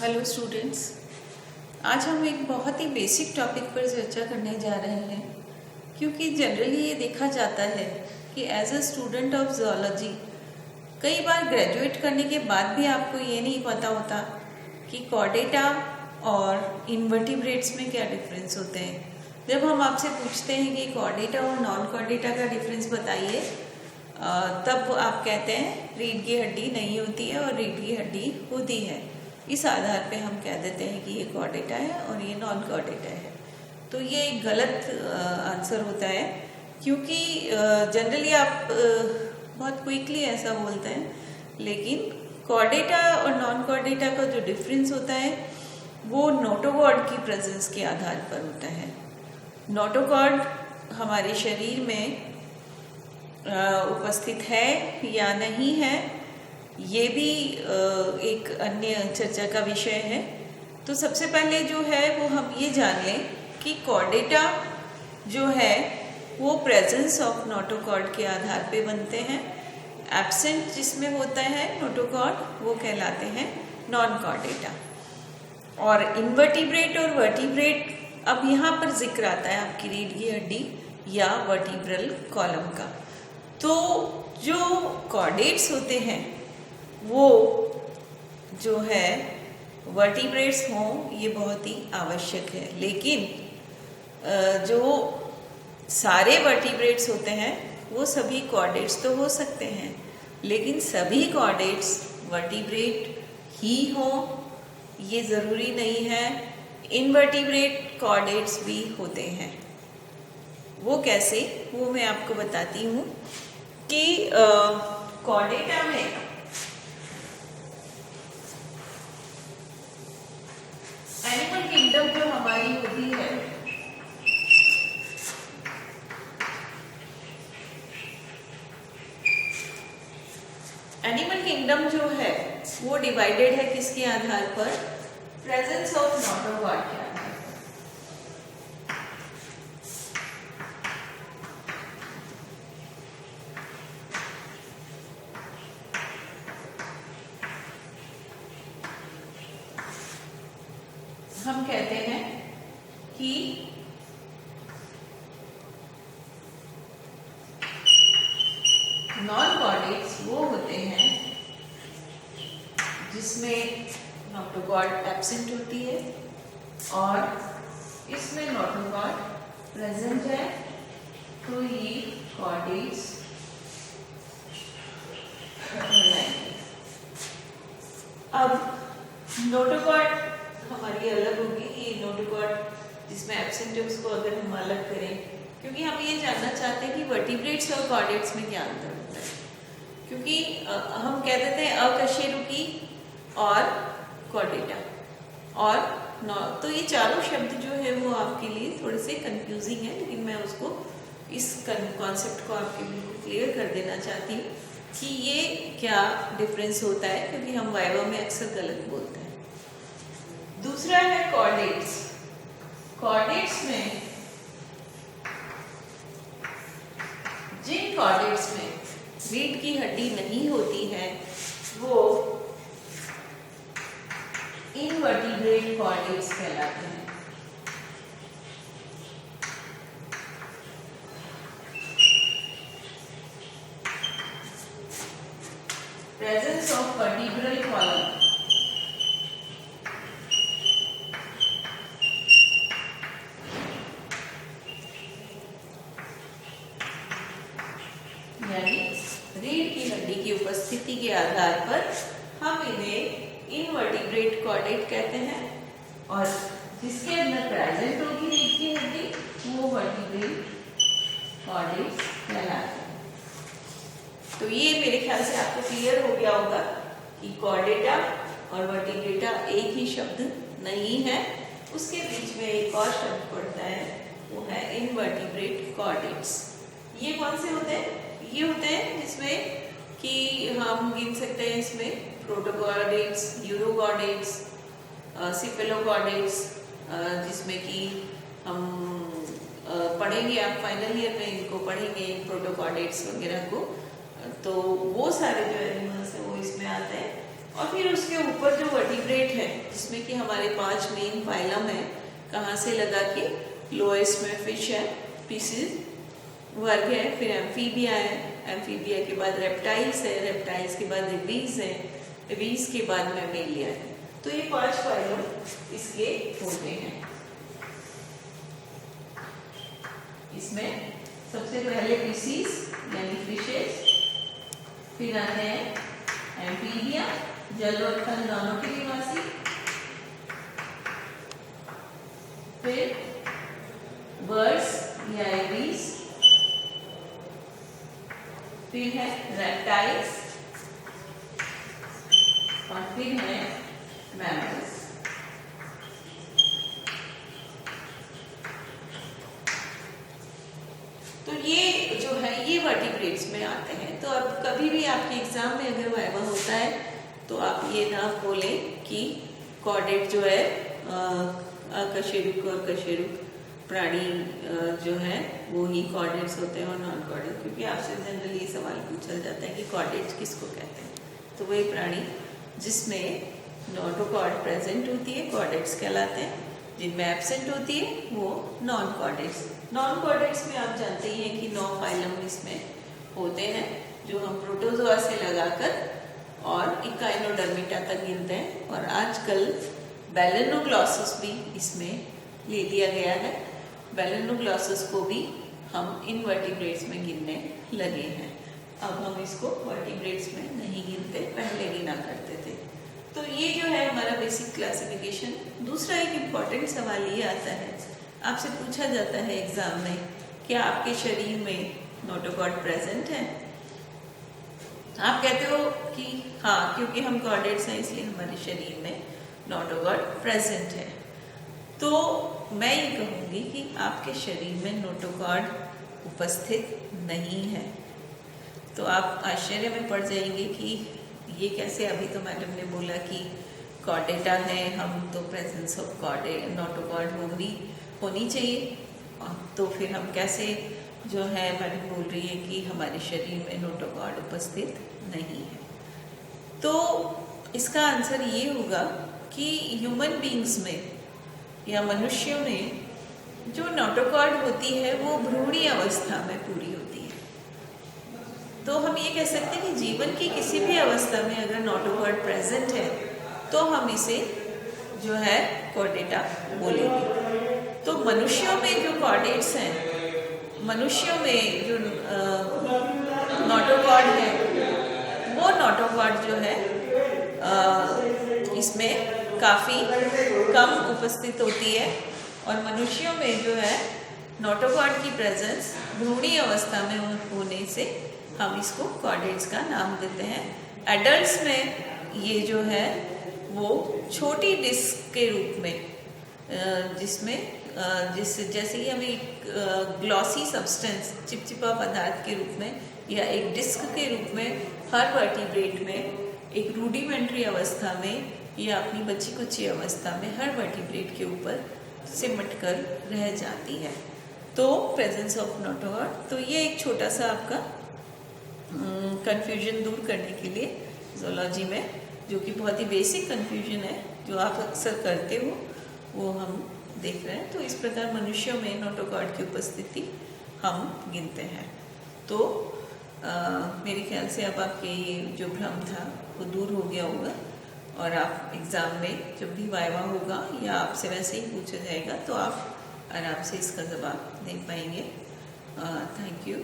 Hello students, आज हम एक बहुत ही बेसिक टॉपिक पर चर्चा करने जा रहे हैं क्योंकि जनरली ये देखा जाता है कि as a student of zoology कई बार ग्रेजुएट करने के बाद भी आपको ये नहीं पता होता कि कॉर्डेटा और इनवर्टिब्रेट्स में क्या डिफरेंस होते हैं। जब हम आपसे पूछते हैं कि कॉर्डेटा और नॉन कॉर्डेटा का डिफरेंस बताइए, तब आप कहते हैं रीढ़ की हड्डी नहीं होती है और रीढ़ की हड्डी होती है। इस आधार पे हम कह देते हैं कि ये कॉर्डेटा है और ये नॉन कॉर्डेटा है। तो ये एक गलत आंसर होता है क्योंकि जनरली आप बहुत क्विकली ऐसा बोलते हैं, लेकिन कॉर्डेटा और नॉन कॉर्डेटा का जो डिफरेंस होता है वो नोटोकॉर्ड की प्रेजेंस के आधार पर होता है। नोटोकॉर्ड हमारे शरीर में उपस्थित है या नहीं है, ये भी एक अन्य चर्चा का विषय है। तो सबसे पहले जो है वो हम ये जान लें कि कॉर्डेटा जो है वो प्रेजेंस ऑफ नोटोकॉर्ड के आधार पे बनते हैं। एब्सेंट जिसमें होता है नोटोकॉर्ड वो कहलाते हैं नॉन कॉर्डेटा। और इनवर्टिब्रेट और वर्टिब्रेट, अब यहाँ पर जिक्र आता है आपकी रीढ़ की हड्डी या वर्टिब्रल कॉलम का। तो जो कॉर्डेट्स होते हैं वो जो है वर्टिब्रेट्स हों ये बहुत ही आवश्यक है, लेकिन जो सारे वर्टिब्रेट्स होते हैं वो सभी कॉर्डेट्स तो हो सकते हैं, लेकिन सभी कॉर्डेट्स वर्टिब्रेट ही हों ये ज़रूरी नहीं है। इनवर्टिब्रेट कॉर्डेट्स भी होते हैं। वो कैसे, वो मैं आपको बताती हूँ कि कॉर्डेटा में एनिमल किंगडम जो हमारी होती है एनिमल किंगडम जो है वो डिवाइडेड है किसके आधार पर? प्रेजेंस ऑफ नोटोकॉर्ड के आधार पर। हम कहते हैं कि नॉन कॉर्डेट्स वो होते हैं जिसमें नोटोकॉर्ड एब्सेंट होती है और इसमें नोटोकॉर्ड प्रेजेंट है, तो ये कॉर्डेट्स कहलाएंगे। अब नोटोकॉर्ड हमारी अलग होगी, ये नोटोकॉर्ड जिसमें एब्सेंट है उसको अगर हम अलग करें, क्योंकि हम ये जानना चाहते हैं कि वर्टिब्रेट्स और कॉर्डेट्स में क्या अंतर होता है। क्योंकि हम कह देते हैं अकशेरुकी और कॉर्डेटा और तो ये चारों शब्द जो है वो आपके लिए थोड़े से कंफ्यूजिंग है, लेकिन मैं उसको इस कॉन्सेप्ट को आपके बिल्कुल क्लियर कर देना चाहती हूँ कि ये क्या डिफरेंस होता है, क्योंकि हम वाइवा में अक्सर गलत बोलते हैं। दूसरा है कॉर्डेट्स। कॉर्डेट्स में जिन कॉर्डेट्स में रीढ़ की हड्डी नहीं होती है वो इनवर्टिब्रेट कॉर्डेट्स कहलाते हैं। प्रेजेंस ऑफ वर्टिब्रल कॉलम यानी रीढ़ की हड्डी की उपस्थिति के आधार पर हम इन्हें इनवर्टिब्रेट कॉर्डेट कहते हैं, और जिसके अंदर प्रेजेंट होगी रीढ़ की हड्डी वो वर्टिब्रेट कॉर्डेट कहलाते हैं। तो ये मेरे ख्याल से आपको क्लियर हो गया होगा कि कॉर्डेटा और वर्टिब्रेटा एक ही शब्द नहीं है, उसके बीच में एक और शब्द पड़ता है, वो है इनवर्टिब्रेट कॉर्डेट्स। ये कौन से होते हैं? ये होते हैं जिसमें कि हम गिन सकते हैं इसमें प्रोटोकॉर्डेट्स, यूरोकॉर्डेट्स, सिफेलोकॉर्डेट्स, जिसमें कि हम पढ़ेंगे, आप फाइनल ईयर में इनको पढ़ेंगे प्रोटोकॉर्डेट्स वगैरह को। तो वो सारे जो एनिमल्स हैं वो इसमें आते हैं। और फिर उसके ऊपर जो वर्टिब्रेट है जिसमें कि हमारे 5 मेन फाइलम है, कहाँ से लगा के लोएस्ट में फिश है, पीसेस वर्ग है, फिर एम्फीबिया है, एम्फीबिया के बाद रेप्टाइल्स है, रेप्टाइल्स के बाद रिबीज है, रिबीज के बाद मैमेलिया है। तो ये 5 फाइलम इसके होते हैं। इसमें सबसे पहले पीसीस यानी फिशेस, फिर आते हैं एम्फीबिया जल और थल दोनों के निवासी, फिर बर्ड्स या एबीज, फिर है रेप्टाइल्स और फिर है मैमल्स। तो ये जो है ये वर्टिब्रेट्स में आते हैं। तो अब कभी भी आपके एग्जाम में अगर वाइवा होता है तो आप ये ना बोलें कि कॉर्डेट जो है अकशेरुक और कशेरुक प्राणी जो है वो ही कॉर्डेट्स होते हैं और नॉन कॉर्डेट, क्योंकि आपसे जनरली ये सवाल पूछा जाता है कि कॉर्डेट्स किसको कहते हैं। तो वही प्राणी जिसमें नोटोकॉर्ड प्रेजेंट होती है कॉर्डेट्स कहलाते हैं, जिनमें एब्सेंट होती है वो नॉन कॉर्डेट्स। नॉन कॉर्डेट्स में आप जानते ही हैं कि 9 फाइलम इसमें होते हैं जो हम प्रोटोजोआ से लगाकर और इकाइनोडर्मिटा तक गिनते हैं, और आजकल बैलेनोग्लॉसस भी इसमें ले लिया गया है। बैलेनोग्लॉसस को भी हम इन वर्टिब्रेट्स में गिनने लगे हैं। अब हम इसको वर्टिब्रेट्स में नहीं गिनते, पहले गिना करते थे। तो ये जो है हमारा बेसिक क्लासिफिकेशन। दूसरा एक इम्पॉर्टेंट सवाल ये आता है, आपसे पूछा जाता है एग्जाम में, क्या आपके शरीर में नोटोकॉर्ड प्रेजेंट है? आप कहते हो कि हाँ, क्योंकि हम कॉर्डेट्स हैं इसलिए हमारे शरीर में नोटोकॉर्ड प्रेजेंट है। तो मैं ये कहूँगी कि आपके शरीर में नोटोकॉर्ड उपस्थित नहीं है। तो आप आश्चर्य में पड़ जाएंगे कि ये कैसे, अभी तो मैडम ने बोला कि कॉर्डेटा है, हम तो प्रेजेंस ऑफ नोटोकॉर्ड होनी चाहिए, तो फिर हम कैसे जो है मैडम बोल रही है कि हमारे शरीर में नोटोकॉर्ड उपस्थित नहीं है। तो इसका आंसर ये होगा कि ह्यूमन बींग्स में या मनुष्यों में जो नोटोकॉर्ड होती है वो भ्रूणीय अवस्था में पूरी होती है। तो हम ये कह सकते हैं कि जीवन की किसी भी अवस्था में अगर नोटोकॉर्ड प्रेजेंट है तो हम इसे जो है कॉर्डेटा बोलेंगे। तो मनुष्यों में जो कॉर्डेट्स हैं, मनुष्यों में जो नोटोकॉर्ड है वो नोटोकॉर्ड जो है इसमें काफ़ी कम उपस्थित होती है, और मनुष्यों में जो है नोटोकॉर्ड की प्रेजेंस भ्रूणीय अवस्था में होने से हम इसको कॉर्डेट्स का नाम देते हैं। एडल्ट्स में ये जो है वो छोटी डिस्क के रूप में जिसमें जैसे कि हमें एक ग्लॉसी सब्सटेंस चिपचिपा पदार्थ के रूप में या एक डिस्क के रूप में हर वर्टिब्रेट में एक रूडिमेंट्री अवस्था में या अपनी बची कुची अवस्था में हर वर्टिब्रेट के ऊपर सिमट कर रह जाती है। तो प्रेजेंस ऑफ नोटोकॉर्ड, तो ये एक छोटा सा आपका कंफ्यूजन दूर करने के लिए ज़ूलॉजी में, जो कि बहुत ही बेसिक कंफ्यूजन है जो आप अक्सर करते हो, वो हम देख रहे हैं। तो इस प्रकार मनुष्यों में नोटोकॉर्ड की उपस्थिति हम गिनते हैं। तो मेरे ख्याल से अब आपके ये जो भ्रम था वो दूर हो गया होगा, और आप एग्ज़ाम में जब भी वाइवा होगा या आपसे वैसे ही पूछा जाएगा तो आप आराम से इसका जवाब दे पाएंगे। Thank you.